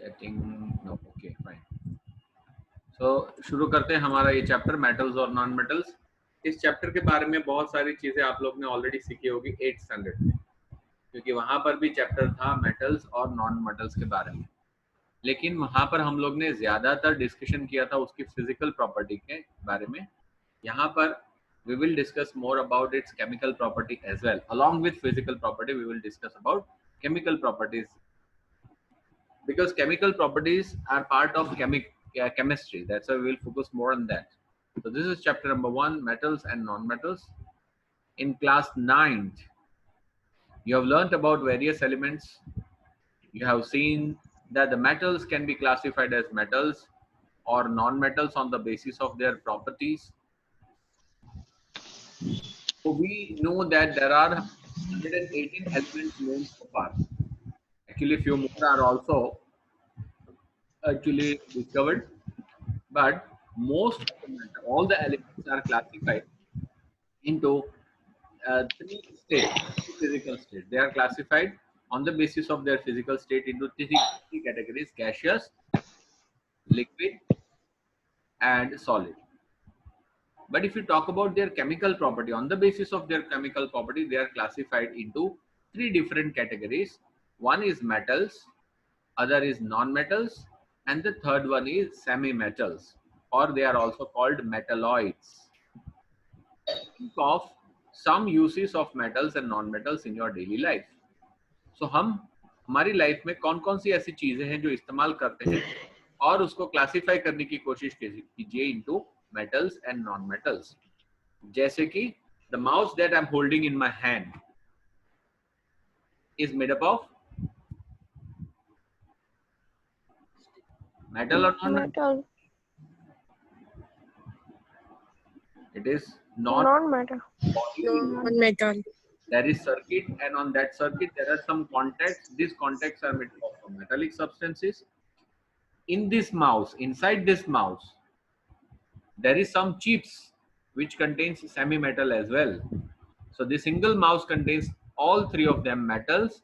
Chatting no okay fine. So शुरू करते हैं हमारा ये चैप्टर मेटल्स और नॉन मेटल्स। इस चैप्टर के बारे में बहुत सारी चीजें आप लोग ने ऑलरेडी सीखी होगी 8th स्टैंडर्ड में, क्योंकि वहां पर भी चैप्टर था मेटल्स और नॉन मेटल्स के बारे में, लेकिन वहां पर हम लोग ने ज्यादातर डिस्कशन किया था उसकी फिजिकल प्रॉपर्टी के बारे में। यहाँ पर we will discuss more about its chemical property as well. Along with physical property, we will discuss about chemical properties, because chemical properties are part of chemistry. That's why we will focus more on that. So this is chapter number 1, metals and non-metals. In class 9th, you have learnt about various elements. You have seen that the metals can be classified as metals or non-metals on the basis of their properties. So we know that there are 118 elements known so far. Actually, few more are also actually discovered, but most of the matter, all the elements are classified into three states, physical state. They are classified on the basis of their physical state into three categories: gaseous, liquid, and solid. But if you talk about their chemical property, on the basis of their chemical property, they are classified into three different categories. One is metals, other is non-metals, and the third one is semi-metals, or they are also called metalloids. Think of some uses of metals and non-metals in your daily life. So हम हमारी life में कौन कौन सी ऐसी चीजें हैं जो इस्तेमाल करते हैं और उसको क्लासिफाई करने की कोशिश कीजिए into metals and non metals. जैसे कि the mouse that I'm holding in my hand is made up of metal or non-metal? Metal. It is Non-metal. Non-metal. there is circuit, and on that circuit there are some contacts. These contacts are made up of metallic substances. In this mouse, inside this mouse, there is some chips which contains semi-metal as well. So the single mouse contains all three of them: metals,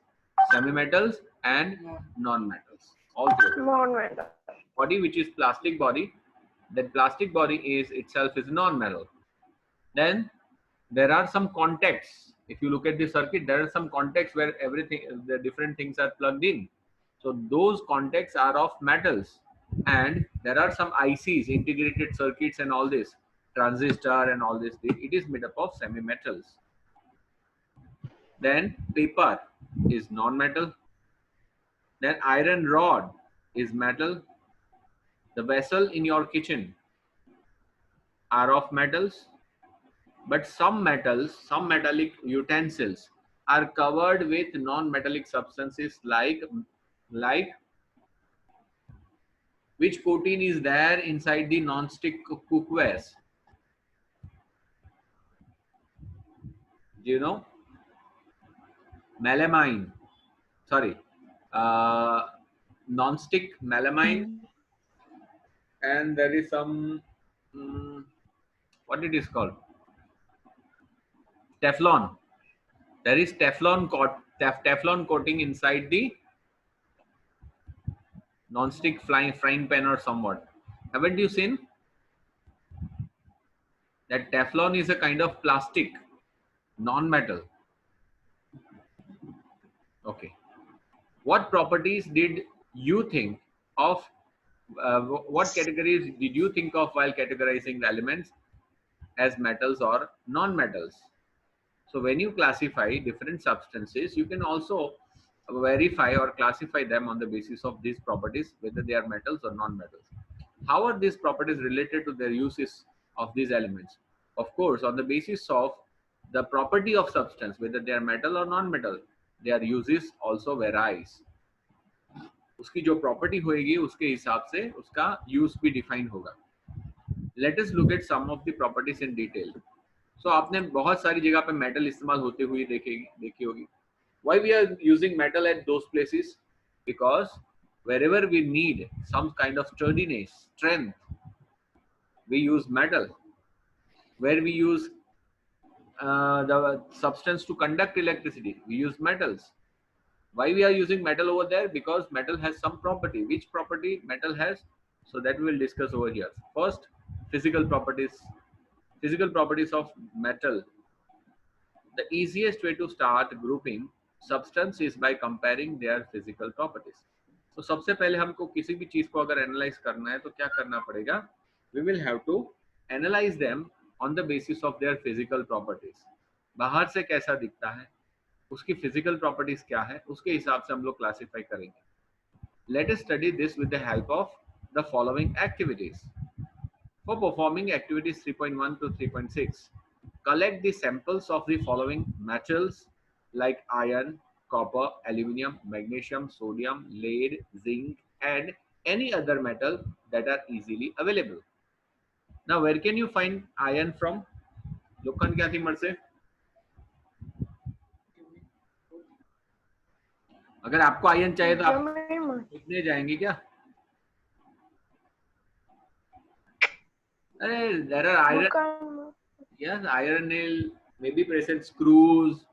semi-metals, and non-metals. All three. Non-metal. Body which is plastic body, that plastic body is itself is non-metal. Then there are some contacts. If you look at the circuit, there are some contacts where everything, the different things are plugged in. So those contacts are of metals, and there are some ICs, integrated circuits, and all this transistor and all this. It is made up of semi-metals. Then paper is non-metal. Then iron rod is metal. The vessel in your kitchen are of metals, but some metals, some metallic utensils are covered with non-metallic substances like which protein is there inside the non-stick cookwares? Do you know? Melamine. Sorry, non-stick melamine, and there is some what it is called, Teflon. There is Teflon coating inside the non-stick frying pan or somewhat. Haven't you seen that Teflon is a kind of plastic, non-metal? Okay. What properties did you think of? What categories did you think of while categorizing the elements as metals or non-metals? So when you classify different substances, you can also verify or classify them on the basis of these properties, whether they are metals or non-metals. How are these properties related to their uses of these elements? Of course, on the basis of the property of substance, whether they are metal or non-metal, their uses also varies. उसकी जो property होगी उसके हिसाब से उसका use भी define होगा. Let us look at some of the properties in detail. So आपने बहुत सारी जगह पे मेटल इस्तेमाल होते हुए देखी होगी. Why we are using metal at those places? Because wherever we need some kind of sturdiness, strength, we use metal. Where we use the substance to conduct electricity, we use metals. Why we are using metal over there? Because metal has some property. Which property metal has? So that we will discuss over here. First, physical properties. Physical properties of metal. The easiest way to start grouping substance is by comparing their physical properties. So सबसे पहले हमको किसी भी चीज को अगर analyse करना है तो क्या करना पड़ेगा? We will have to analyze them on the basis of their physical properties. बाहर से कैसा दिखता है, उसकी physical properties क्या है, उसके हिसाब से हम लोग क्लासिफाई करेंगे. Let us study this with the help of the following activities. For performing activities 3.1 to 3.6, collect the samples of the following metals like iron, copper, aluminium, magnesium, sodium, lead, zinc, and any other metal that are easily available. Now, where can you find iron from? लोखंड क्या थी मर से? अगर आपको ion चाहिए तो आप कितने जाएंगे क्या? अरे, there are iron. Yes, iron nail, maybe present screws.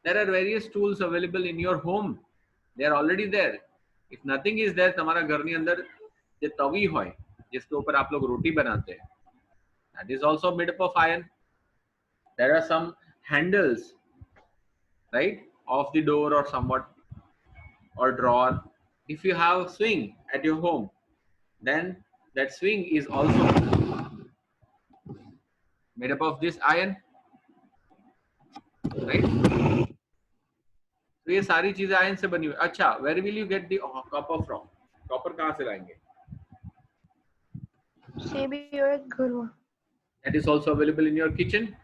There are various tools available in your home. They are already there. If nothing is there, तुम्हारा घर के अंदर जो तवी है, जिसके ऊपर आप लोग रोटी बनाते हैं, that is also made up of iron. There are some handles, right, of the door or somewhat or drawer. If you have swing at your home, then that swing is also made up of this iron, right? तो ये सारी चीजें ion से बनी हुई. अच्छा, where will you get the copper from? Copper कहाँ से लाएंगे? That is also available in your kitchen.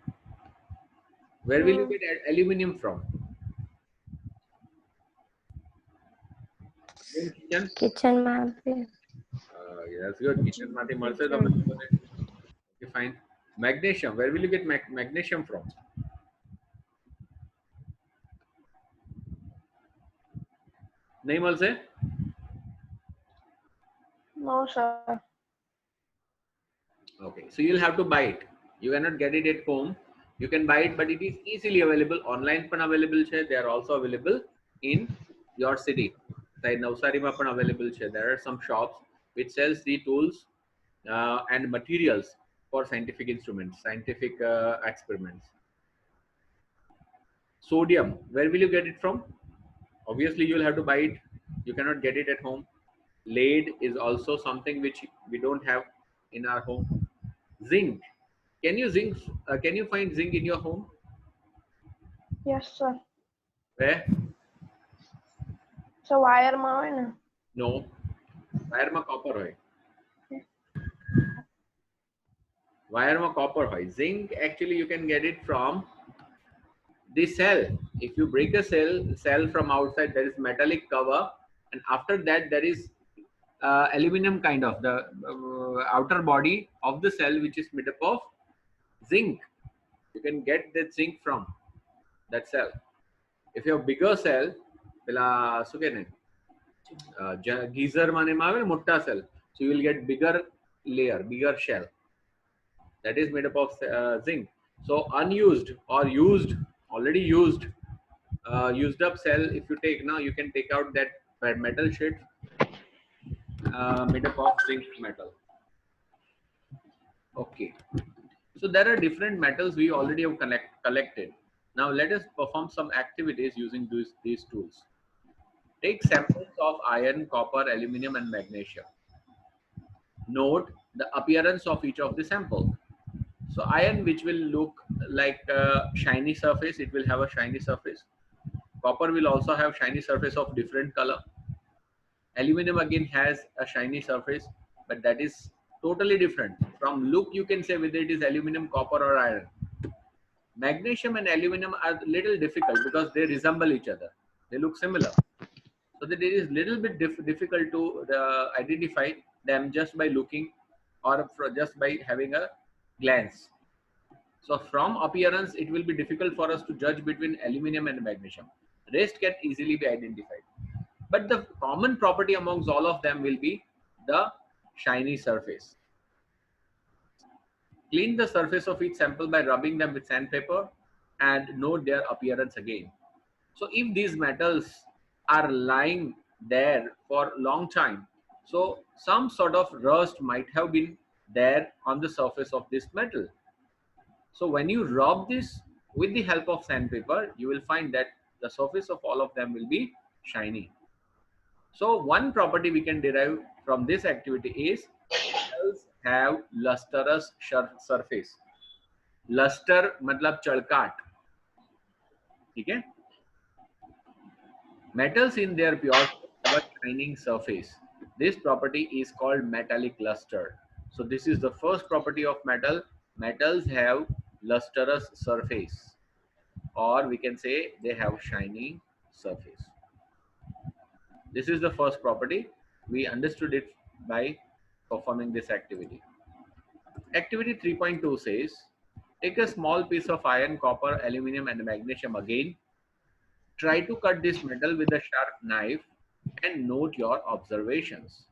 Where will you get aluminium from? In kitchen. Kitchen में. Yeah, that's good. Kitchen माटी मरते तो okay, fine. Magnesium. Where will you get magnesium from? नहीं मल से? No, sir. Okay, so you'll have to buy it. You cannot get it at home. You can buy it, but it is easily available. Online पण available છે. They are also available in your city. Like Navsari માં પણ available છે. There are some shops which sells the tools and materials for scientific instruments, scientific experiments. Sodium. Where will you get it from? Obviously, you'll have to buy it. You cannot get it at home. Lead is also something which we don't have in our home. Zinc. Can you find zinc in your home? Yes, sir. Where? So wire में હોય ને? No. Wire में copper હોય. Wire में copper હોય. Zinc actually you can get it from the cell. If you break a cell from outside, there is metallic cover, and after that there is aluminum kind of the outer body of the cell which is made up of zinc. You can get that zinc from that cell. If you have bigger cell, પેલા શું કે ને geyser માં આવે ને મોટા cell, so you will get bigger layer, bigger shell that is made up of zinc. So unused or already used up cell, if you take now, you can take out that metal sheet made up of zinc metal. Okay, so there are different metals we already have collected. Now let us perform some activities using these tools. Take samples of iron, copper, aluminium, and magnesium. Note the appearance of each of the sample. So iron, which will look like a shiny surface, it will have a shiny surface. Copper will also have shiny surface of different color. Aluminium again has a shiny surface, but that is totally different. From look, you can say whether it is aluminium, copper, or iron. Magnesium and aluminium are little difficult because they resemble each other. They look similar. So that it is little bit difficult to identify them just by looking or just by having a glance. So from appearance, it will be difficult for us to judge between aluminium and magnesium. Rest can easily be identified. But the common property amongst all of them will be the shiny surface. Clean the surface of each sample by rubbing them with sandpaper and note their appearance again. So if these metals are lying there for long time, so some sort of rust might have been there on the surface of this metal. So when you rub this with the help of sandpaper, you will find that the surface of all of them will be shiny. So one property we can derive from this activity is metals have lustrous surface. Luster मतलब चड़काट, ठीक है? Metals in their purity have a shining surface. This property is called metallic luster. So this is the first property of metal. Metals have lustrous surface, or we can say they have shining surface. This is the first property. We understood it by performing this activity. Activity 3.2 says, take a small piece of iron, copper, aluminum and magnesium again. Try to cut this metal with a sharp knife and note your observations.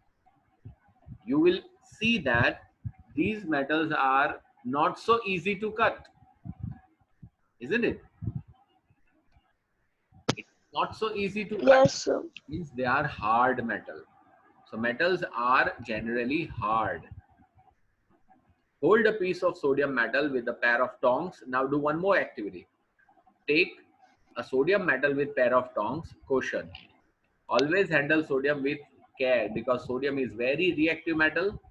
You will see that these metals are not so easy to cut, isn't it? It's not so easy to cut. Yes, sir. Means they are hard metal. So metals are generally hard. Hold a piece of sodium metal with a pair of tongs. Now do one more activity. Take a sodium metal with pair of tongs. Caution. Always handle sodium with care because sodium is very reactive metal.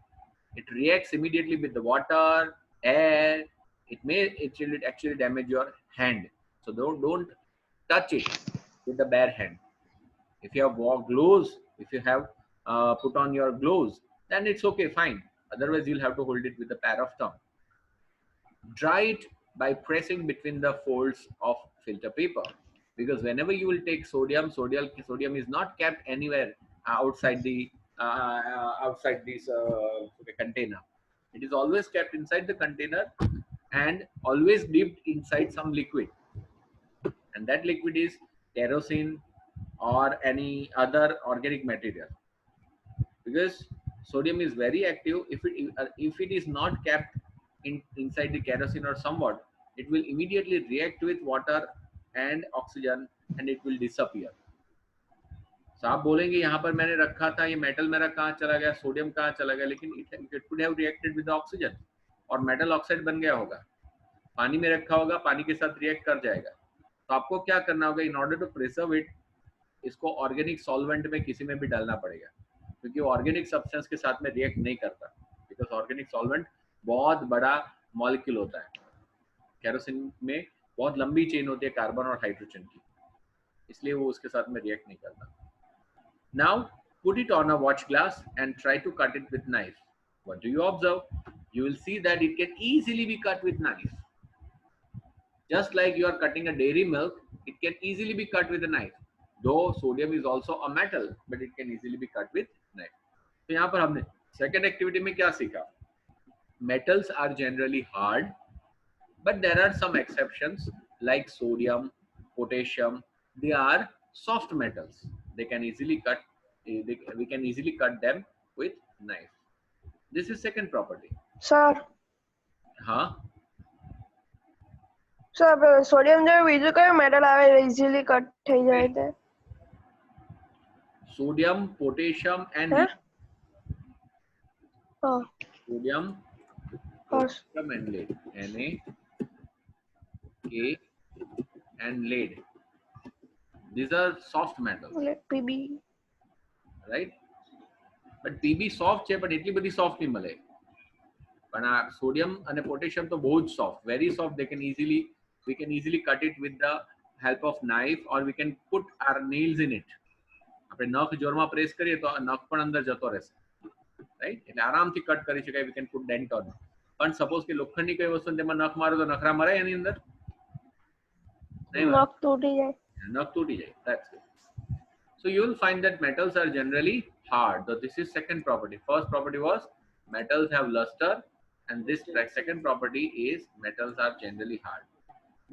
It reacts immediately with the water, air. It may actually damage your hand. So don't touch it with the bare hand. If you have gloves, if you have put on your gloves, then it's okay, fine. Otherwise, you'll have to hold it with a pair of tongs. Dry it by pressing between the folds of filter paper, because whenever you will take sodium is not kept anywhere outside the outside this container. It is always kept inside the container and always dipped inside some liquid, and that liquid is kerosene or any other organic material, because sodium is very active. If it is not kept inside the kerosene or somewhat, it will immediately react with water and oxygen and it will disappear. So आप बोलेंगे यहाँ पर मैंने रखा था, ये metal मेरा कहाँ चला गया, सोडियम कहाँ चला गया, लेकिन it could have reacted with the oxygen और मेटल ऑक्साइड बन गया होगा. पानी में रखा होगा, पानी के साथ रिएक्ट कर जाएगा. तो आपको क्या करना होगा, in order to preserve it, इसको ऑर्गेनिक सॉल्वेंट में किसी में भी डालना पड़ेगा, क्योंकि ऑर्गेनिक सब्सटेंस के साथ में रिएक्ट नहीं करता, बिकॉज ऑर्गेनिक सॉल्वेंट बहुत बड़ा मॉलिक्यूल होता है. केरोसिन में बहुत लंबी चेन होती है कार्बन और हाइड्रोजन की, इसलिए वो उसके साथ में रिएक्ट नहीं करता. Now put it on a watch glass and try to cut it with knife. What do you observe? You will see that it can easily be cut with knife. Just like you are cutting a dairy milk, it can easily be cut with a knife. Though sodium is also a metal, but it can easily be cut with knife. तो यहाँ पर हमने second activity में क्या सीखा? Metals are generally hard, but there are some exceptions like sodium, potassium. They are soft metals. They can easily cut. We can easily cut them with knife. This is second property. Sir. हाँ. Sir sodium જેવું બીજું કયું metal આવે easily cut થઈ જાય છે? Sodium, potassium and Huh? sodium, potassium and lead. Na, K and lead. These are soft metals. PB. Right? But PB soft है, but इतनी बड़ी soft नहीं मिले. पण sodium and potassium तो बहुत soft, very soft. We can easily cut it with the help of knife, or we can put our nails in it. આપણે નખ જોરમાં પ્રેસ કરીએ તો નખ પણ અંદર જતો રહેશે, રાઈટ? એટલે આરામથી કટ કરી શકાય. We can put dent on. પણ સપોઝ કે લોખંડની કોઈ વસ્તુ તેમાં નખ મારો તો નખરા મરાય એની અંદર? નહીં, નખ તૂટી જાય. નખ તૂટી જાય. That's it. So you will find that metals are generally hard. So this is second property. First property was metals have luster, and this second property is metals are generally hard.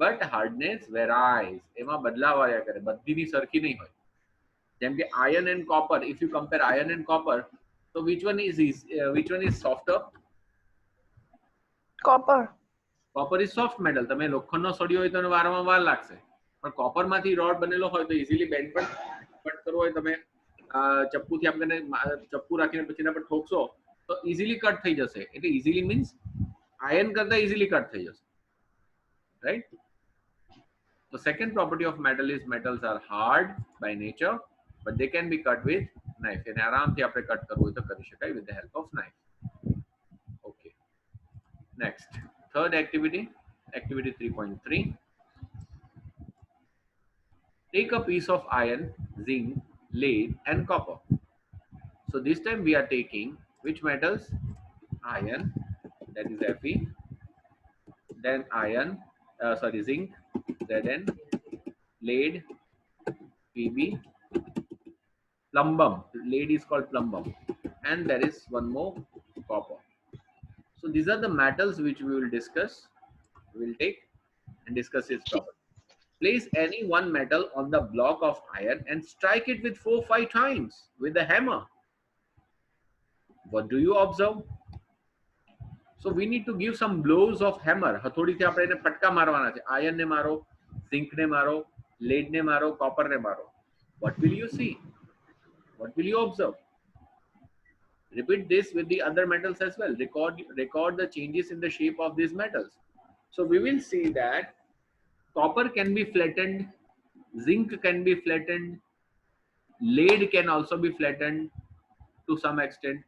But hardness varies. એમાં બદલાવ આવ્યા કરે, બધીની સરખી નહીં હોય. જેમ કે iron and copper, if you compare iron and copper, so which one is softer? Copper. Copper is soft metal. તમે લોખંડનો સળિયો હોય તો વારમાં વાર લાગશે, પણ copper માંથી rod બનેલો હોય તો easily bend પણ કટ કરવો હોય તમે ચપ્પુથી આમ કરીને ચપ્પુ રાખીને પછી એના પર ઠોકશો તો ઇઝીલી કટ થઈ જશે. એટલે ઇઝીલી મીન્સ આયર્ન કરતા ઇઝીલી કટ થઈ જશે, right? The second property of metal is metals are hard by nature, but they can be cut with knife. એને આરામથી આપણે કટ કરવું હોય તો કરી શકાય with the help of knife. Okay. Next, third activity, activity 3.3. Take a piece of iron, zinc, lead, and copper. So this time we are taking which metals? Iron, that is Fe, then zinc, Zn, lead, Pb, plumbum. Lead is called plumbum, and there is one more, copper. So these are the metals which we will discuss. We will take and discuss its properties. Place any one metal on the block of iron and strike it with 4-5 times with a hammer. What do you observe? So we need to give some blows of hammer. હથોડીથી આપણે એને ફટકા મારવાના છે. Iron ને મારો, zinc ને મારો, lead ને મારો, કોપર ને મારો. What will you see? What will you observe? Repeat this with the other metals as well. Record the changes in the shape of these metals. So we will see that copper can be flattened, zinc can be flattened, lead can also be flattened to some extent,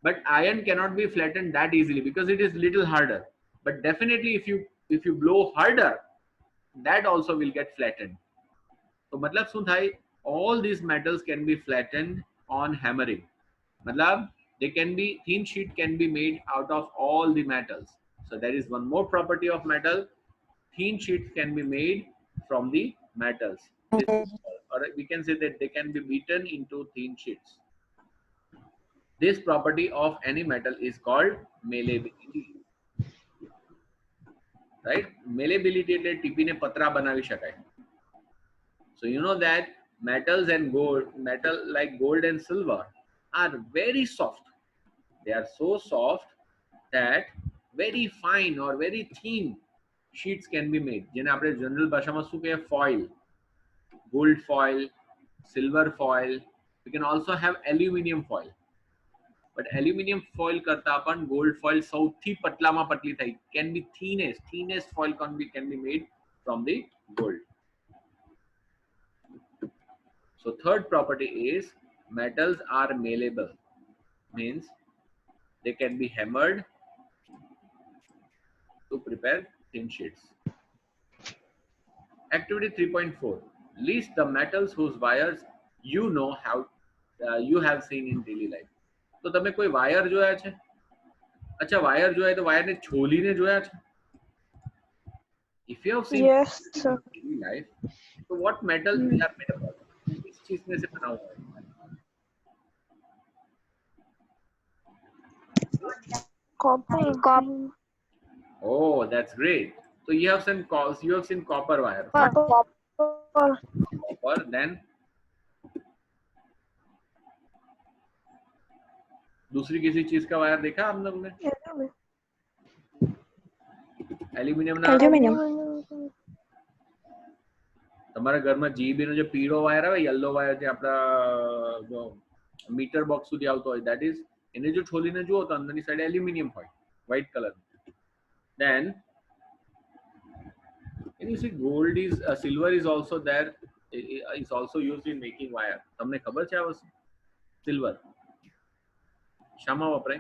but iron cannot be flattened that easily because it is little harder. But definitely if you blow harder, that also will get flattened. So matlab શું થાય? All these metals can be flattened on hammering. Matlab they can be, thin sheet can be made out of all the metals. So there is one more property of metal. Thin sheets can be made from the metals. Or we can say that they can be beaten into thin sheets. This property of any metal is called malleability. Right? Malleability એટલે ટીપીને પતરા બનાવી શકાય. So you know that metals and gold, metal like gold and silver are very soft. They are so soft that very fine or very thin sheets can be made. જેને આપણે general ભાષામાં શું કહીએ? Foil, gold foil, silver foil. We can also have aluminium foil. But aluminium foil करता अपन gold foil સૌથી પતલામાં પતલી થાય. Can be thinnest foil can be made from the gold. So third property is metals are malleable. Means they can be hammered to prepare thin sheets. Activity 3.4. List the metals whose wires you know how you have seen in daily life. તો તમે કોઈ wire જોયા છે? અચ્છા wire જોયા તો વાયરને છોલીને જોયા છે? If you have seen Yes, sir. in daily life, so what metals they are made of? किस चीज में से बना हुआ है? Copper. Oh, that's great. So you have seen copper wire. Copper, then दूसरी किसी चीज का वायर देखा हम लोग ने? एल्यूमिनियम ना? તમારા ઘરમાં જીબી નો જે પીળો વાયર આવે, યલો વાયર જે આપડા જો મીટર બોક્સ સુધી આવતો હોય, that is એને જો છોલીને જુઓ તો અંદરની સાઈડ એલ્યુમિનિયમ હોય, white color. Then and you see gold is silver is also there, is also used in making wire. તમને ખબર છે આ વસ્તુ? સિલ્વર શામાં વપરાય?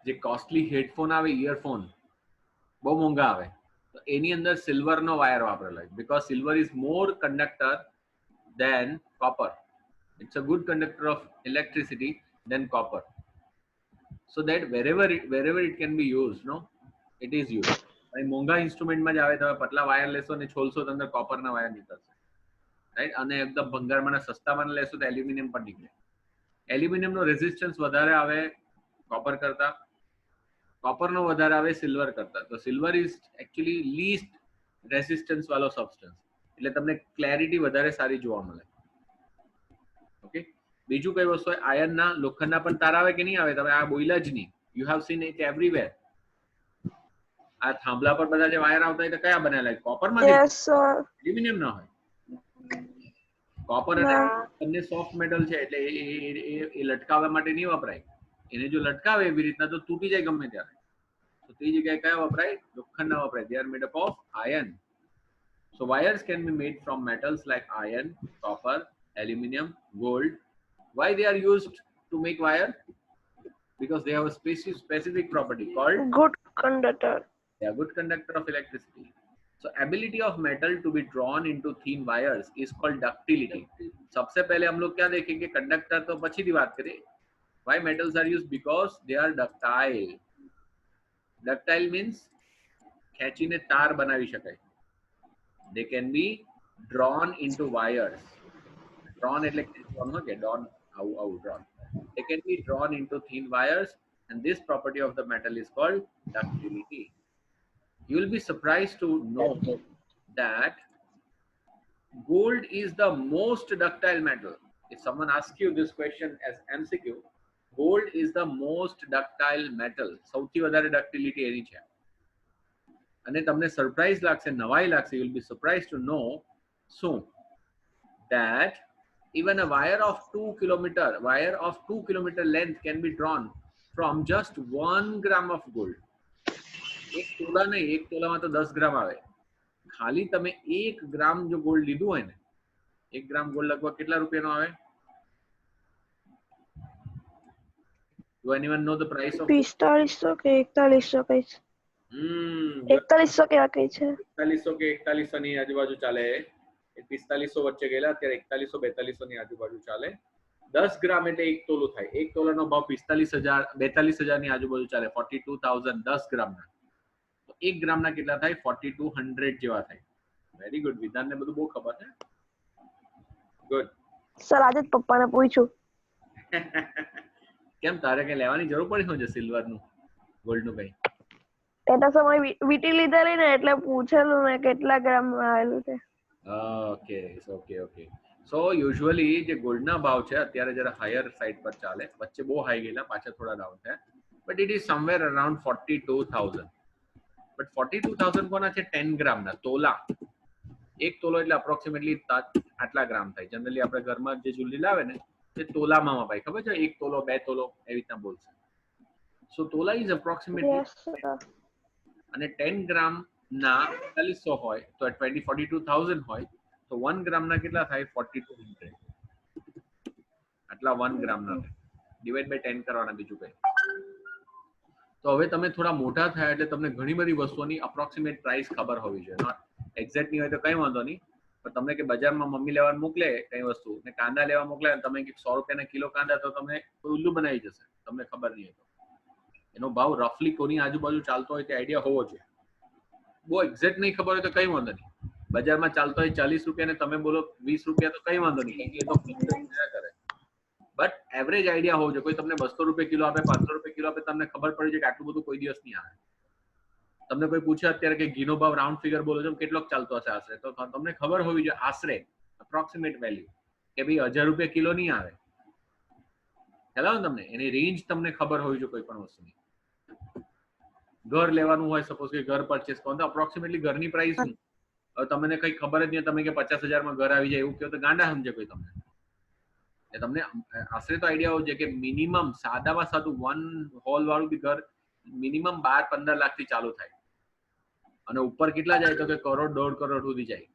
જે કોસ્ટલી હેડફોન આવે, ઇયરફોન બહુ મોંઘા આવે, તો એની અંદર સિલ્વરનો વાયર વાપરેલો હોય, because silver is more conductor than copper. It's a good conductor of electricity than copper. So that wherever it can be used, no, it is used. અહીં મોંઘા ઇન્સ્ટ્રુમેન્ટમાં જ આવે, તમે પતલા વાયર લેશો ને છોલશો તો અંદર કોપરના વાયર નીકળશે, રાઈટ? અને એકદમ ભંગારમાં સસ્તામાં લેશો તો એલ્યુમિનિયમ પણ નીકળે. એલ્યુમિનિયમનો રેઝિસ્ટન્સ વધારે આવે કોપર કરતા, કોપરનો વધારે આવે સિલ્વર કરતા. તો silver is actually least resistance વાળો સબસ્ટન્સ, એટલે તમને ક્લેરિટી વધારે સારી જોવા મળે. ઓકે, બીજું કઈ વસ્તુ હોય? આયર્નના, લોખંડના પણ તાર આવે કે નહીં આવે? તમે આ બોઈલા જ નહીં, you have seen it everywhere. આ થાંભલા પર બધા જે વાયર આવતા હોય તો કયા બનેલા હોય? કોપરમાંથી? Yes sir. એલ્યુમિનિયમ ના હોય. કોપર અને ના. બંને સોફ્ટ મેટલ છે એટલે એ લટકાવવા માટે નહીં વપરાય. એને જો લટકાવે એવી રીતના તો તૂટી જાય ગમે ત્યારે. તો તે જગ્યાએ કયા વપરાય? લોખંડના વપરાય. They are made up of iron. So wires can be made from metals like iron, copper, aluminium, gold. Why they are used to make wire? Because they have a specific property called good conductor. they are good conductor of electricity. So ability of metal to be drawn into thin wires is called ductility. सबसे पहले हम लोग क्या देखेंगे? Conductor तो पछी दी बात करें. Why metals are used? Because they are ductile. Ductile means ખેંચીને તાર બનાવી શકાય. They can be drawn into wires. Drawn એટલે ખેંચવાનું કે drawn આવું drawn. They can be drawn into thin wires and this property of the metal is called ductility. You will be surprised to know that gold is the most ductile metal. If someone asks you this question as MCQ, gold is the most ductile metal. સૌથી વધારે ductility એની છે. અને તમને surprise લાગશે, નવાઈ લાગશે. You will be surprised to know soon that even a wire of 2 kilometer length can be drawn from just 1 gram of gold. એક તોલા નહીં, એક તોલામાં તો 10 ગ્રામ આવે. ખાલી તમે 1 ગ્રામ જો ગોલ્ડ લીધું હોય ને, 1 ગ્રામ ગોલ્ડ લગભગ કેટલા રૂપિયાનો આવે? Do anyone know the price of 4500 કે 4100 કઈ છે? 4100 કેવા કઈ છે? 4100 કે 4100 ની આજુબાજુ ચાલે. 4500 વચ્ચે ગયેલા, અત્યારે 4100 ની આજુબાજુ ચાલે. 10 ગ્રામ એટલે 1 તોલું થાય. 1 તોલાનો ભાવ 45000 ની આજુબાજુ ચાલે. 42000 10 ગ્રામના. તો 1 ગ્રામના કેટલા થાય? 4200 જેવા થાય. Very good. વિધાનને બધું બહુ ખબર છે. ગુડ. સર આજે જ પપ્પાને પૂછ્યું. કેમ તારે કઈ લેવાની જરૂર પડી શું છે સિલ્વરનું ગોલ્ડનું કઈ? એટલા સમય વીટી લીધેલી ને એટલે પૂછેલું મેં કેટલા ગ્રામ આવેલું છે. Okay okay. સો યુઝ્યુઅલી જે ગોલ્ડના ભાવ છે અત્યારે જરા હાયર સાઈડ પર ચાલે. વચ્ચે બહુ હાઈ ગયેલા, પાછા થોડા ડાઉન થયા. But it is somewhere around 42000. But 42000 કોના છે? 10 ગ્રામના તોલા. 1 તોલો એટલે અપ્રોક્સિમેટલી આટલા ગ્રામ થાય. જનરલી આપણે ઘરમાં જે જ્વેલરી લાવે ને તે તોલામાં મપાય. ખબર છે? 1 તોલો 2 તોલો એવી રીતના બોલશે. સો તોલા ઇઝ અપ્રોક્સિમેટલી. Yes sir. અને 10 ગ્રામ ના 4500 હોય તો 42000 હોય તો 1 ગ્રામના કેટલા થાય? 4200. આટલા 1 ગ્રામના થાય. ડિવાઇડ બાય 10 કરવાના, બીજું કઈ. તો હવે તમે થોડા મોટા થયા એટલે તમને ઘણી બધી વસ્તુઓની અપ્રોક્સિમેટ પ્રાઇસ ખબર હોવી જોઈએ. નોટ એક્ઝેક્ટ નહીં હોય તો કઈ વાંધો નહીં, પણ તમને કે બજારમાં મમ્મી લેવા મોકલે કઈ વસ્તુ ને કાંદા લેવા મોકલે અને તમે 100 રૂપિયાના કિલો કાંદા, તો તમને ઉલ્લુ બનાવી જશે. તમને ખબર નહીં હોય તો એનો ભાવ રફલી કોની આજુબાજુ ચાલતો હોય તે આઈડિયા હોવો જોઈએ. બહુ એક્ઝેક્ટ નહીં ખબર હોય તો કઈ વાંધો નહીં. બજારમાં ચાલતો હોય 40 રૂપિયા ને તમે બોલો 20 રૂપિયા તો કઈ વાંધો નહીં, એ તો કરે. બટ એવરેજ આઈડિયા હોવો જોઈએ. કોઈ તમને 200 રૂપિયા કિલો આપે, 500 રૂપિયા કિલો આપે, તમને ખબર પડી જાય કે આટલું બધું કોઈ દિવસ નહીં આવે. તમને કોઈ પૂછે અત્યારે કે ઘીનો ભાવ રાઉન્ડ ફિગર બોલો છો કેટલોક ચાલતો હશે આશરે, તો તમને ખબર હોવી જોઈએ આશરે અપ્રોક્સિમેટ વેલ્યુ કે ભાઈ 1000 રૂપિયા કિલો નહીં આવે. ખ્યાલ આવે તમને? એની રેન્જ તમને ખબર હોવી જોઈએ કોઈ પણ વસ્તુની. ઘર લેવાનું હોય, સપોઝ કે ઘર પરચેસ કરો તો અપ્રોક્સિમેટલી ઘરની પ્રાઇસ શું? હવે તમને કઈ ખબર જ નહીં, તમે કે 50,000 ઘર આવી જાય એવું કહો તો ગાંડા સમજે કોઈ તમને. તમને આશરે તો આઈડિયા હોવો જોઈએ કે મિનિમમ સાદામાં સાદું 1 હોલ વાળું બી ઘર મિનિમમ 12-15 લાખથી ચાલુ થાય અને ઉપર કેટલા જાય તો કે કરોડ 1.5 કરોડ સુધી જાય.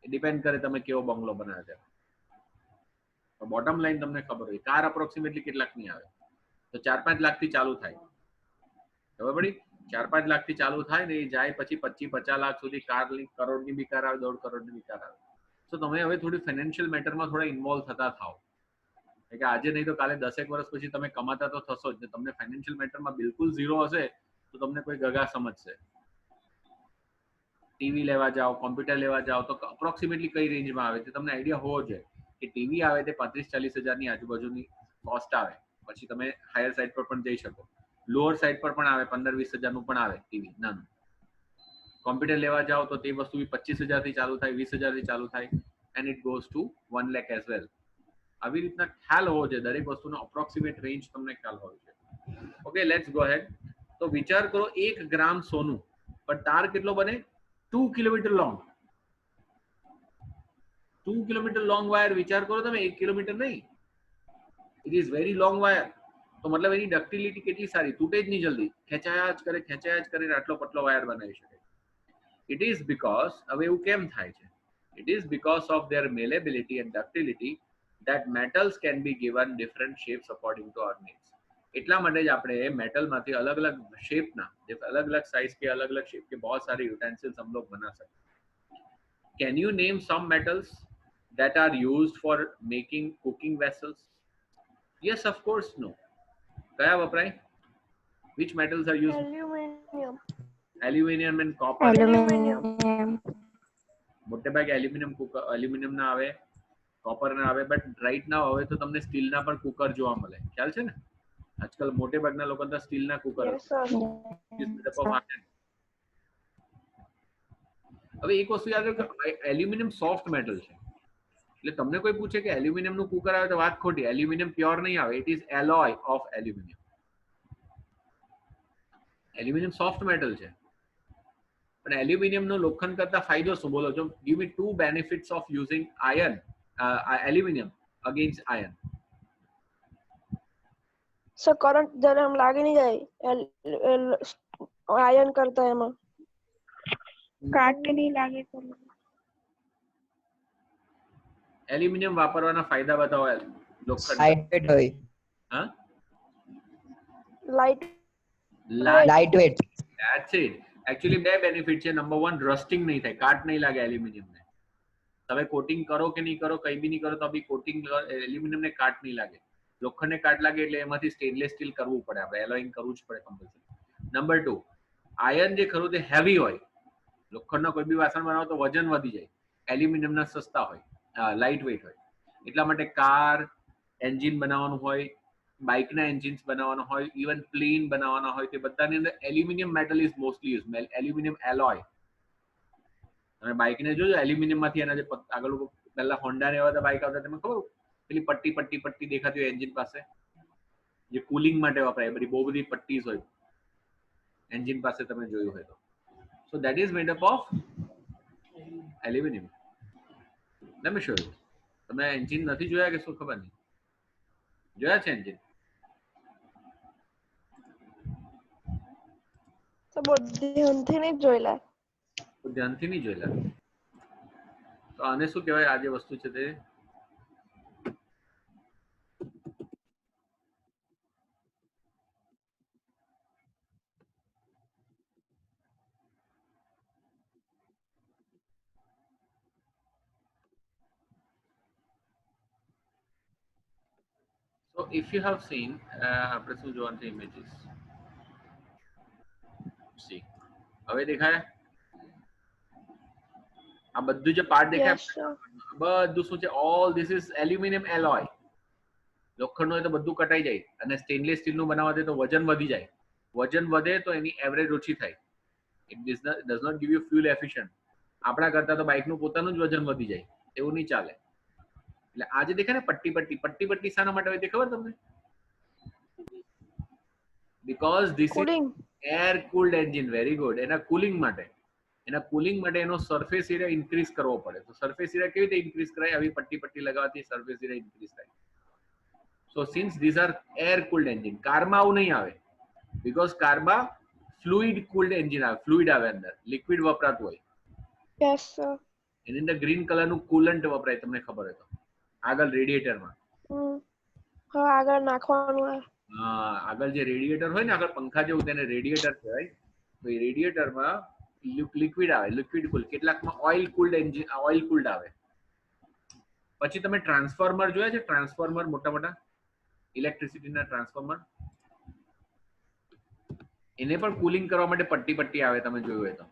એ ડિપેન્ડ કરે તમે કેવો બંગલો બનાવે છે. તો બોટમ લાઈન તમને ખબર હોય. કાર અપ્રોક્સિમેટલી કેટલાકની આવે તો 4-5 લાખથી ચાલુ થાય. ખબર પડી? 4-5 લાખથી ચાલુ થાય ને એ જાય પછી 25-50 લાખ સુધી કાર, કરોડની બી કાર આવે, 1.5 કરોડની બી કાર આવે. તો તમે હવે થોડી ફાઇનાન્શિયલ મેટરમાં થોડા ઇન્વોલ્વ થતા થાવ કે આજે નહીં તો કાલે 10 વર્ષ પછી તમે કમાતા તો થશો જ. તમને ફાઇનાન્શિયલ મેટરમાં બિલકુલ ઝીરો હશે તો તમને કોઈ ગગા સમજશે. ટીવી લેવા જાઓ, કોમ્પ્યુટર લેવા જાઓ તો અપ્રોક્સિમેટલી કઈ રેન્જમાં આવે તે તમને આઈડિયા હોવો જોઈએ કે ટીવી આવે તે 35-40 હજારની આજુબાજુની કોસ્ટ આવે. પછી તમે હાયર સાઈડ પર પણ જઈ શકો, લોઅર સાઈડ પર પણ આવે, 15-20 હજારનું પણ આવે ટીવી નાનું. કોમ્પ્યુટર લેવા જાઓ તો તે વસ્તુ બી 25,000 થી ચાલુ થાય, 20,000 થી ચાલુ થાય and it goes to 1 lakh as well. આવી રીતના ખ્યાલ હોવો જોઈએ. દરેક વસ્તુનો અપ્રોક્સિમેટ રેન્જ તમને ખ્યાલ હોવો જોઈએ. ઓકે, લેટ્સ ગો હેડ. તો વિચાર કરો 1 ગ્રામ સોનું પણ તાર કેટલો બને 2 kilometre long. 2 kilometre long wire વિચાર કરો તમે, 1 કિલોમીટર નહીં. It is very long wire. તો મતલબ એની ડક્ટિલિટી કેટલી સારી, તૂટે જ નહીં જલ્દી, ખેંચાયા જ કરે આટલો પતલો વાયર બનાવી શકે. ઇટ ઇઝ બીકોઝ, હવે એવું કેમ થાય છે? It is because of their malleability and ductility that metals can be given different shapes according to our needs. એટલા માટે જ આપણે મેટલમાંથી अलग अलग शेपना, अलग अलग साइज के अलग अलग शेप के बहुत सारे यूटेंसिल्स हम लोग बना सकते हैं. Can you name some metals that are used for making cooking vessels? Yes, of course. No. કયા વપરાય? Which metals are used? Aluminium. Aluminium and copper. Aluminium. મોટે ભાગે એલ્યુમિનિયમ ના આવે, કોપર ના આવે, બટ રાઈટ નાઉ હવે તો તમને સ્ટીલ ના પણ કુકર જોવા મળે, ખ્યાલ છે ને? આજકાલ મોટે ભાગના લોકો તો સ્ટીલ ના કુકર. હવે એક વસ્તુ યાદ રાખો, એલ્યુમિનિયમ સોફ્ટ મેટલ છે. એટલે તમને કોઈ પૂછે કે એલ્યુમિનિયમ નું કુકર આવે તો વાત ખોટી. એલ્યુમિનિયમ પ્યોર નહીં આવે. It is alloy of aluminium. Aluminium soft metal છે. પણ એલ્યુમિનિયમ નો લોખંડ કરતા ફાયદો શું બોલો છો? Give me 2 benefits of using iron, aluminium against iron. So current જ્યારે આમ લાગી નહીં જાય આયર્ન કરતા એમાં કાટ નહીં લાગે. એલ્યુમિનિયમ વાપરવાના ફાયદા બતાવો. લોખંડ લાઇટવેટ હોય. હા, લાઇટવેટ. That's it. एक्चुअली બે બેનિફિટ છે. નંબર 1, રસ્ટિંગ નહીં થાય, કાટ નહીં લાગે એલ્યુમિનિયમ ને. તમે કોટિંગ કરો કે નહીં કરો, કઈ બી નહીં કરો તો બી કોટિંગ એલ્યુમિનિયમ ને કાટ નહીં લાગે. લોખંડ ને કાટ લાગે એટલે એમાંથી સ્ટેનલેસ સ્ટીલ કરવું પડે, આપણે એલોઈંગ કરવું જ પડે કમ્પલસરી. નંબર 2, આયર્ન જે ખરું તે હેવી હોય. લોખંડનો કોઈ બી વાસણ બનાવો તો વજન વધી જાય. એલ્યુમિનિયમના સસ્તા હોય, લાઇટ વેઇટ હોય. એટલા માટે કાર એન્જિન બનાવવાનું હોય, બાઇકના એન્જિન્સ બનાવવાના હોય, ઇવન પ્લેન બનાવવાના હોય, તે બધાની અંદર aluminium metal is mostly use. Aluminium alloy. તમે બાઇકને જોજો એલ્યુમિનિયમ માંથી, એના જે આગળ પહેલા હોન્ડા ને એવા બધા બાઇક આવતા, તમને ખબર પેલી પટ્ટી દેખાતી હોય એન્જિન પાસે, જે કુલિંગ માટે વપરાય, બધી બહુ બધી પટ્ટીઝ હોય એન્જિન પાસે, તમે જોયું હોય તો. So that is made up of aluminium. Let me show you. તમે એન્જિન નથી જોયા કે શું ખબર નહીં? જોયા છે એન્જિન? તો બહુ ધ્યાનથી નહીં જોયેલા. ધ્યાનથી નહીં જોયેલા. તો આને શું કહેવાય? આ જે વસ્તુ છે તે So if you have seen, આપણે શું જોવાનું છે? ઇમેજીસ. સી હવે દેખાય? આ બધું જે પાર્ટ દેખાય, બધું શું છે? All this is aluminium alloy. લોખંડ હોય તો બધું કટાઈ જાય, અને સ્ટેનલેસ સ્ટીલ નું બનાવવા દે તો વજન વધી જાય. વજન વધે તો એની એવરેજ ઓછી થાય. It does not give you fuel efficient. આપણા કરતા તો બાઇકનું પોતાનું જ વજન વધી જાય, એવું નહીં ચાલે. એટલે આજે દેખાય ને પટ્ટી શાના માટે હોય તે ખબર તમને? Because this is air cooled engine. Very good. એના કુલિંગ માટે એનો સરફેસ એરિયા ઇન્ક્રીઝ કરવો પડે. તો સરફેસ એરિયા કેવી રીતે ઇન્ક્રીઝ કરાય? આવી પટ્ટી લગાવવાથી સરફેસ એરિયા ઇન્ક્રીઝ થાય. So since these are air cooled engine. કારમાં આવું નહીં આવે, બીકોઝ કારમાં ફ્લુઇડ કુલ્ડ એન્જિન આવે. ફ્લુઇડ આવે, અંદર લિક્વિડ વપરાતું હોય. Yes sir. એની અંદર ગ્રીન કલરનું કુલન્ટ વપરાય, તમને ખબર હોય તો. આગળ રેડિએટરમાં આગળ નાખવાનું. હા, આગળ જે રેડિએટર હોય ને, આગળ પંખા જેવું, તેને રેડિએટર કહેવાય. તો એ રેડિએટરમાં લિક્વિડ આવે, લિક્વિડ કુલ. કેટલાકમાં oil cooled engine, oil cooled આવે. પછી તમે ટ્રાન્સફોર્મર જોયા છે? ટ્રાન્સફોર્મર, મોટા ઇલેક્ટ્રિસિટીના ટ્રાન્સફોર્મર, એને પણ કુલિંગ કરવા માટે પટ્ટી આવે, તમે જોયું હોય તો.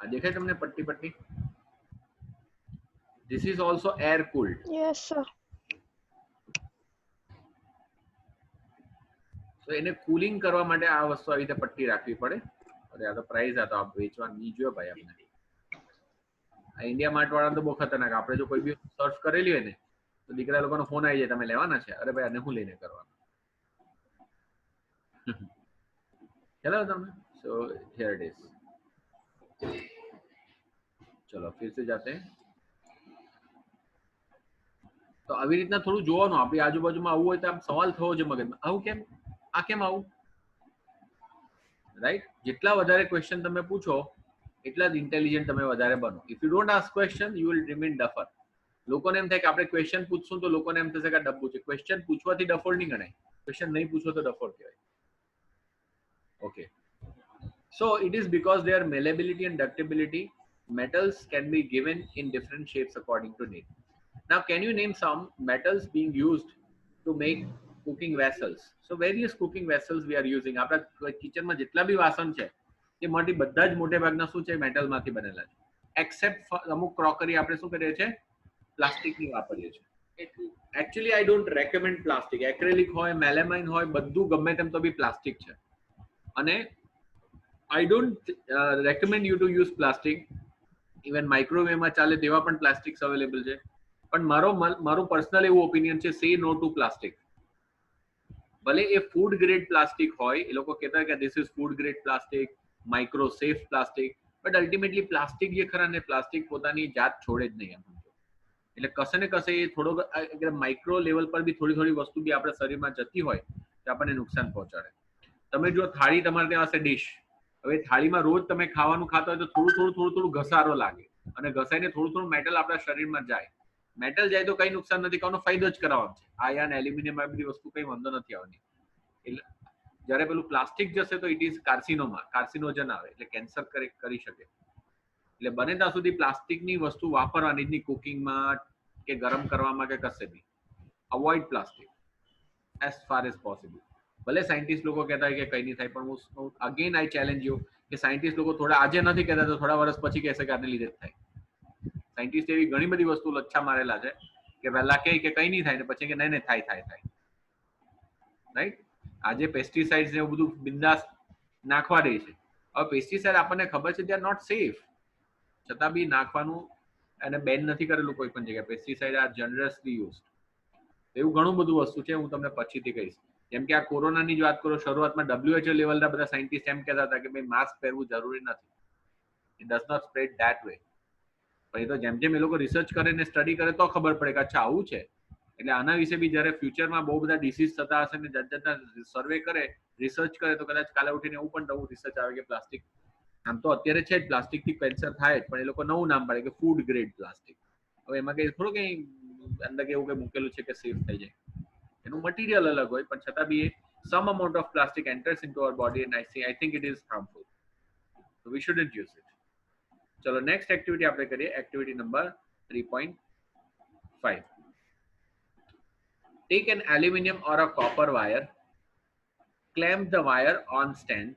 આ દેખાય તમને પટ્ટી? This is also air cooled. Yes sir. So એને કુલિંગ કરવા માટે આ વસ્તુ આવી રીતે પટ્ટી રાખવી પડે. અરે આ તો પ્રાઇસ, આ તો આપ વેચવા નહીં જોયો ભાઈ આપણે. આ ઇન્ડિયા માર્ટ વાળા તો બહુ ખતરનાક. આપણે જો કોઈ બી સર્ચ કરેલી હોય ને, તો દીકરા લોકોનો ફોન આવી જાય, તમે લેવાના છે? અરે ભાઈ આને હું લઈને કરવાનું? चलो તમને सो हियर इट इज चलो फिर से जाते हैं તો આવી રીતના થોડું જોવાનું આપણી આજુબાજુમાં આવું હોય તો આમ સવાલ થવો જોઈએ મગજમાં આવું કેમ આ કેમ આવું રાઈટ જેટલા વધારે ક્વેશ્ચન તમે પૂછો એટલા જ ઇન્ટેલિજન્ટ તમે વધારે બનો if you don't ask question you will remain duffer લોકોને એમ થાય કે આપણે ક્વેશ્ચન પૂછશું તો લોકોને એમ થશે કે ડબ્બુ છે ક્વેશ્ચન પૂછવાથી ડફોળ નહીં ગણાય ક્વેશ્ચન નહીં પૂછો તો ડફોળ કહેવાય okay so it is because their malleability and ductibility metals can be given in different shapes according to need. Now can you name some metals being used to make cooking vessels? So various cooking vessels we are using. આપણા કિચનમાં જેટલા બી વાસણ છે એ મોટી બધા જ મોટે ભાગના શું છે મેટલમાંથી બનેલા છે એક્સેપ્ટ અમુક ક્રોકરી આપણે શું કરીએ છીએ પ્લાસ્ટિકની વાપરીએ છીએ actually I don't recommend plastic acrylic હોય મેલેમાઇન હોય બધું ગમે તેમ તો બી પ્લાસ્ટિક છે અને I don't recommend you to use plastic. Even microwave માં ચાલે તેવા પણ પ્લાસ્ટિક્સ અવેલેબલ છે પણ મારું પર્સનલ એવું ઓપિનિયન છે સે નો ટુ પ્લાસ્ટિક ભલે એ ફૂડ ગ્રેડ પ્લાસ્ટિક હોય એ લોકો કહેતા કે this is food grade plastic micro safe plastic but ultimately plastic જે ખરા ને પ્લાસ્ટિક પોતાની જાત છોડે જ નહીં એમ એટલે કશે ને કશે એ થોડો માઇક્રો લેવલ પર બી થોડી થોડી વસ્તુ બી આપણા શરીરમાં જતી હોય તો આપણને નુકસાન પહોંચાડે તમે જો થાળી તમારે ત્યાં હશે ડીશ હવે થાળીમાં રોજ તમે ખાવાનું ખાતા હોય તો થોડું ઘસારો લાગે અને ઘસાઈને થોડું મેટલ આપણા શરીરમાં જાય મેટલ જાય તો કઈ નુકસાન નથી કરવાનો ફાયદો જ કરાવવાનો છે આયર્ન એલ્યુમિનિયમ આ બધી વસ્તુ કઈ વાંધો નથી આવવાની એટલે જ્યારે પેલું પ્લાસ્ટિક જશે તો ઇટ ઇઝ કાર્સિનોજન આવે એટલે કેન્સર કરી શકે એટલે બને ત્યાં સુધી પ્લાસ્ટિકની વસ્તુ વાપરવાની જ નહીં કુકિંગમાં કે ગરમ કરવામાં કે કશે બી avoid plastic as far as possible ભલે સાયન્ટિસ્ટ લોકો કહેતા હોય કે કઈ નહીં થાય પણ હું અગેન આઈ ચેલેન્જ યુ કે સાયન્ટિસ્ટ લોકો થોડા આજે નથી કહેતા તો થોડા વર્ષ પછી કહેશે કે આને લીધે જ થાય સાયન્ટિસ્ટ એવી ઘણી બધી વસ્તુ લચ્છા મારેલા છે કે પહેલા કહે કે કઈ નહીં થાય ને પછી કે નહીં થાય રાઈટ આજે પેસ્ટિસાઇડ્સ ને એવું બધું બિંદાસ નાખવા દે છે હવે પેસ્ટિસાઇડ આપણને ખબર છે દે આર નોટ સેફ છતાં બી નાખવાનું અને બેન નથી કરેલું કોઈ પણ જગ્યાએ પેસ્ટિસાઇડ આર જનરસલી યુઝડ એવું ઘણું બધું વસ્તુ છે હું તમને પછીથી કહીશ જેમ કે આ કોરોનાની જ વાત કરો શરૂઆતમાં WHO લેવલના બધા સાયન્ટિસ્ટ એમ કહેતા હતા કે ભાઈ માસ્ક પહેરવું જરૂરી નથી it does not spread that way પણ એ તો જેમ જેમ એ લોકો રિસર્ચ કરે ને સ્ટડી કરે તો ખબર પડે કે અચ્છા આવું છે એટલે આના વિશે બી જ્યારે ફ્યુચરમાં બહુ બધા ડિસીઝ થતા હશે ને જાતના સર્વે કરે રિસર્ચ કરે તો કદાચ કાલે ઉઠીને એવું પણ નવું રિસર્ચ આવે કે પ્લાસ્ટિક આમ તો અત્યારે છે જ પ્લાસ્ટિકથી કેન્સર થાય જ પણ એ લોકો નવું નામ પાડે કે ફૂડ ગ્રેડ પ્લાસ્ટિક હવે એમાં કઈ થોડું કઈ અંદર એવું કઈ મૂકેલું છે કે સેફ થઈ જાય એનું મટીરિયલ અલગ હોય પણ છતાં બી some amount of plastic enters into our body and I think it is harmful so we shouldn't use it ચલો નેક્સ્ટ એક્ટિવિટી આપણે કરીએ activity number 3.5 take an aluminum or a copper wire clamp the wire on stand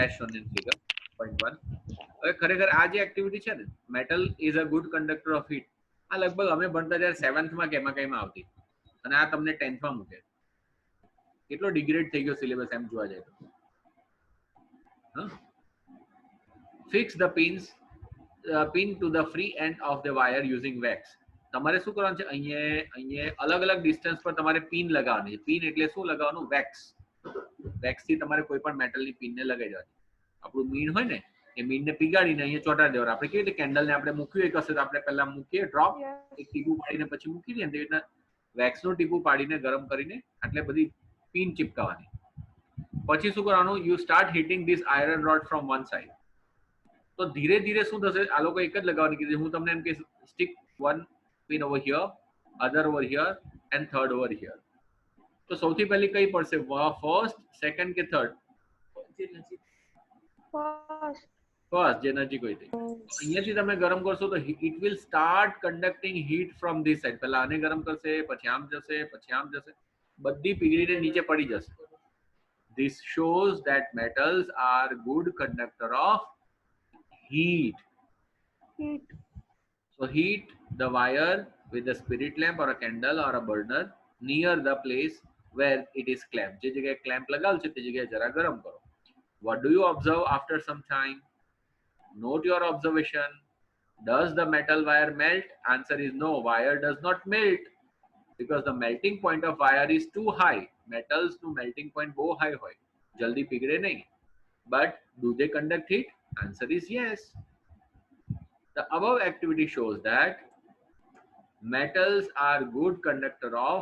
as shown in figure 0.1 હવે ખરેખર આ જે activity છે ને metal is a good conductor of heat આ લગભગ અમે ભણતા ત્યારે 7th માં કેમાં કઈમાં આવતી અને આ તમને 10th માં મૂકે કેટલો ડિગ્રેડ થઈ ગયો સિલેબસ એમ જોવા જાય તો fix the pin to the free end of the wire using wax તમારે શું કરવાનું છે અહીંયા અલગ અલગ ડિસ્ટન્સ પર તમારે પિન લગાવવાની છે પિન એટલે શું લગાવવાનું વેક્સ થી તમારે કોઈ પણ મેટલની પિનને લગાવી દેવાની આપણું મીણ હોય ને એ મીણને પીગાડીને અહીંયા ચોંટાડી દેવાનું આપણે કેવી રીતે કેન્ડલને આપણે મૂક્યું એક હશે તો આપણે પહેલા મૂકીએ ડ્રોપ એક ટીપું પાડીને પછી મૂકી દઈએ એવી રીતના વેક્સનું ટીપું પાડીને ગરમ કરીને એટલે બધી પિન ચિપકાવાની પછી શું કરવાનું you start hitting this iron road from one side તો ધીરે ધીરે શું થશે આ લોકો એક જ લગાવવાની કીધું હું તમને એમ કે stick one pin over here other over here and third over here તો સૌથી પહેલી કઈ પડશે ફર્સ્ટ સેકન્ડ કે થર્ડ ફર્સ્ટ જે નજીક હોય તે અહીંયાથી તમે ગરમ કરશો તો it will start conducting heat from this side પહેલા આને ગરમ કરશે પછી આમ જશે બધી પીગળીને નીચે પડી જશે this shows that metals are good conductor of heat so heat the wire with a spirit lamp or a candle or a burner near the place where it is clamped જે જગ્યાએ clamp લગાવ છે તે જગ્યાએ જરા ગરમ કરો what do you observe after some time note your observation does the metal wire melt answer is no wire does not melt because the melting point of wire is too high. Metals નું melting point બહુ high હોય, જલ્દી પીગળે નહીં. But do they conduct heat? Answer is yes. The above activity shows that metals are good conductor of